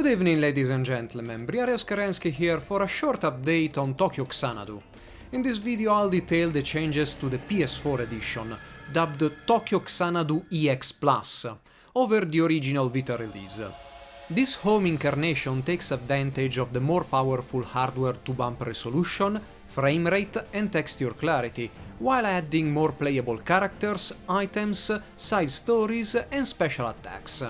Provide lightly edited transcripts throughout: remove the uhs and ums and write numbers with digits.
Good evening, ladies and gentlemen, Briarios Kerensky here for a short update on Tokyo Xanadu. In this video I'll detail the changes to the PS4 edition, dubbed Tokyo Xanadu EX Plus, over the original Vita release. This home incarnation takes advantage of the more powerful hardware to bump resolution, frame rate and texture clarity, while adding more playable characters, items, side stories and special attacks.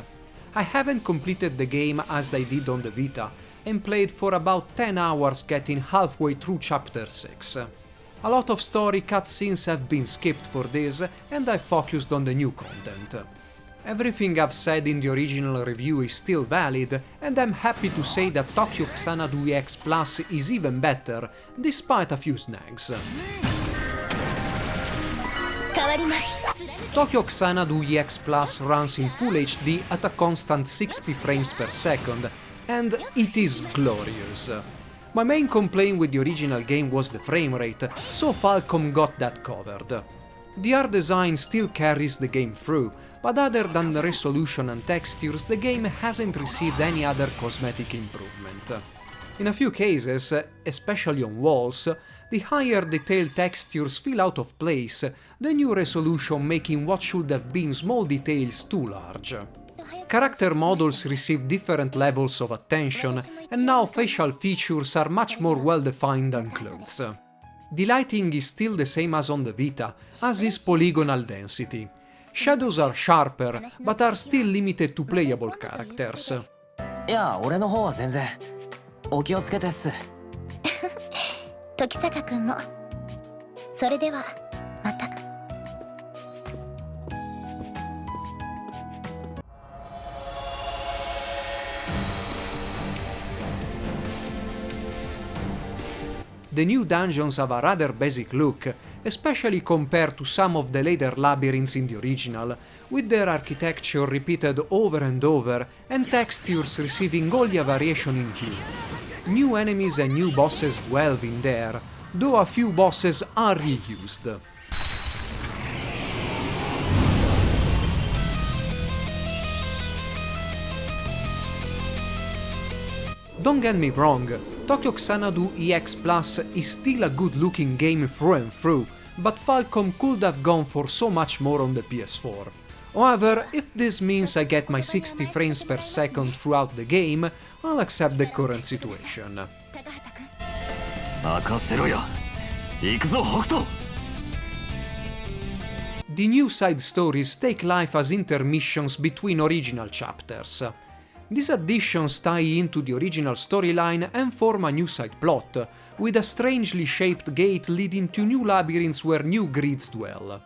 I haven't completed the game as I did on the Vita, and played for about 10 hours getting halfway through chapter 6. A lot of story cutscenes have been skipped for this, and I focused on the new content. Everything I've said in the original review is still valid, and I'm happy to say that Tokyo Xanadu EX Plus is even better, despite a few snags. Tokyo Xanadu EX Plus runs in Full HD at a constant 60 frames per second, and it is glorious. My main complaint with the original game was the frame rate, so Falcom got that covered. The art design still carries the game through, but other than the resolution and textures, the game hasn't received any other cosmetic improvement. In a few cases, especially on walls, the higher detailed textures feel out of place, the new resolution making what should have been small details too large. Character models receive different levels of attention, and now facial features are much more well defined than clothes. The lighting is still the same as on the Vita, as is polygonal density. Shadows are sharper, but are still limited to playable characters. いや、俺の方は全然。お気をつけてっす。時坂君も。それではまた。The new dungeons have a rather basic look, especially compared to some of the later labyrinths in the original, with their architecture repeated over and over and textures receiving all the variation in hue. New enemies and new bosses dwell in there, though a few bosses are reused. Don't get me wrong, Tokyo Xanadu EX Plus is still a good-looking game through and through, but Falcom could have gone for so much more on the PS4. However, if this means I get my 60 frames per second throughout the game, I'll accept the current situation. The new side stories take life as intermissions between original chapters. These additions tie into the original storyline and form a new side plot, with a strangely shaped gate leading to new labyrinths where new grids dwell.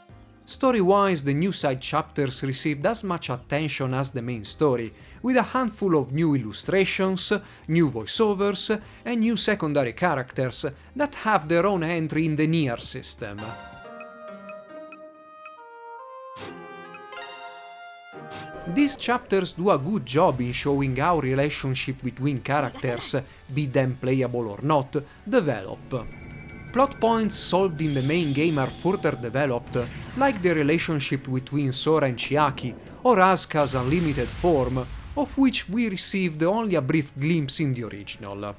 Story-wise, the new side chapters received as much attention as the main story, with a handful of new illustrations, new voiceovers, and new secondary characters that have their own entry in the Nier system. These chapters do a good job in showing how relationship between characters, be them playable or not, develop. Plot points solved in the main game are further developed, like the relationship between Sora and Chiaki, or Asuka's unlimited form, of which we received only a brief glimpse in the original.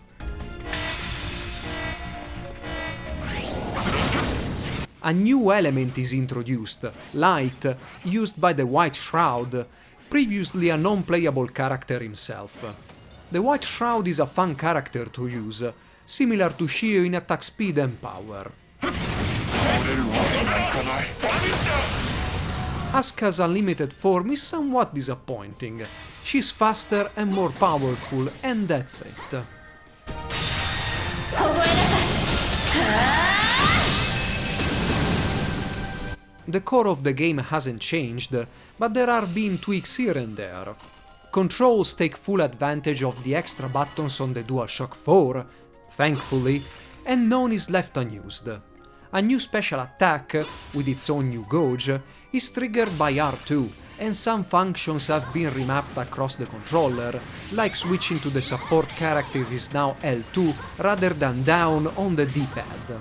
A new element is introduced, Light, used by the White Shroud, previously a non-playable character himself. The White Shroud is a fun character to use, similar to Shio in attack speed and power. Asuka's unlimited form is somewhat disappointing. She's faster and more powerful, and that's it. The core of the game hasn't changed, but there are been tweaks here and there. Controls take full advantage of the extra buttons on the DualShock 4, thankfully, and none is left unused. A new special attack, with its own new gauge, is triggered by R2, and some functions have been remapped across the controller, like switching to the support character is now L2 rather than down on the D-pad.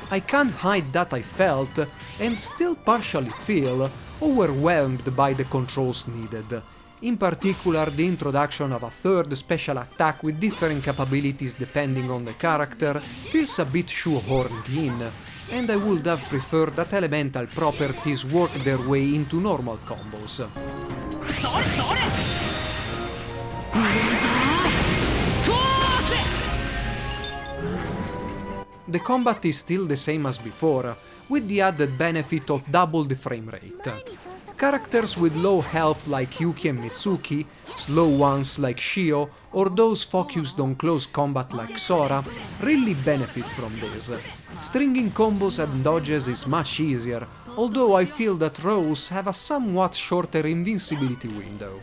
I can't hide that I felt, and still partially feel, overwhelmed by the controls needed. In particular, the introduction of a third special attack with different capabilities depending on the character feels a bit shoehorned in, and I would have preferred that elemental properties work their way into normal combos. The combat is still the same as before, with the added benefit of double the frame rate. Characters with low health like Yuki and Mitsuki, slow ones like Shio, or those focused on close combat like Sora, really benefit from this. Stringing combos and dodges is much easier, although I feel that rows have a somewhat shorter invincibility window.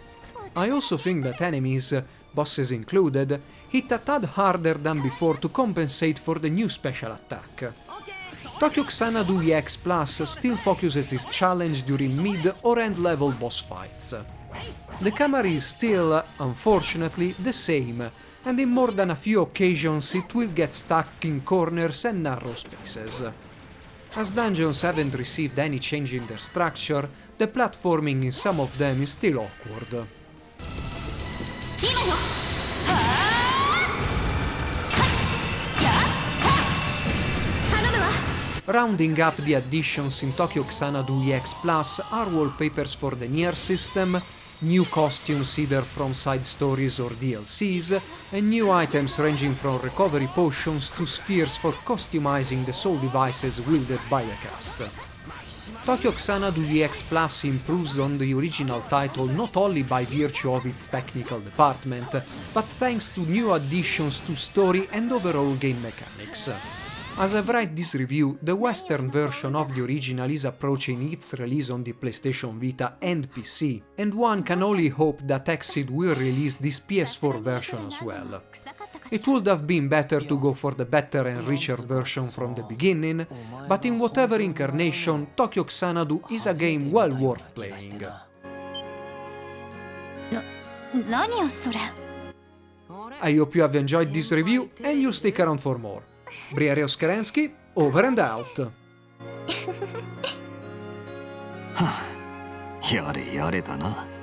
I also think that enemies, bosses included, hit a tad harder than before to compensate for the new special attack. Tokyo Xanadu EX Plus still focuses its challenge during mid or end level boss fights. The camera is still, unfortunately, the same, and in more than a few occasions it will get stuck in corners and narrow spaces. As dungeons haven't received any change in their structure, the platforming in some of them is still awkward. Rounding up the additions in Tokyo Xanadu EX Plus are wallpapers for the Nier system, new costumes either from side stories or DLCs, and new items ranging from recovery potions to spheres for customizing the soul devices wielded by the cast. Tokyo Xanadu EX Plus improves on the original title not only by virtue of its technical department, but thanks to new additions to story and overall game mechanics. As I write this review, the Western version of the original is approaching its release on the PlayStation Vita and PC, and one can only hope that Exit will release this PS4 version as well. It would have been better to go for the better and richer version from the beginning, but in whatever incarnation, Tokyo Xanadu is a game well worth playing. I hope you have enjoyed this review and you'll stick around for more. Briareos Kerensky, over and out. やれやれだな。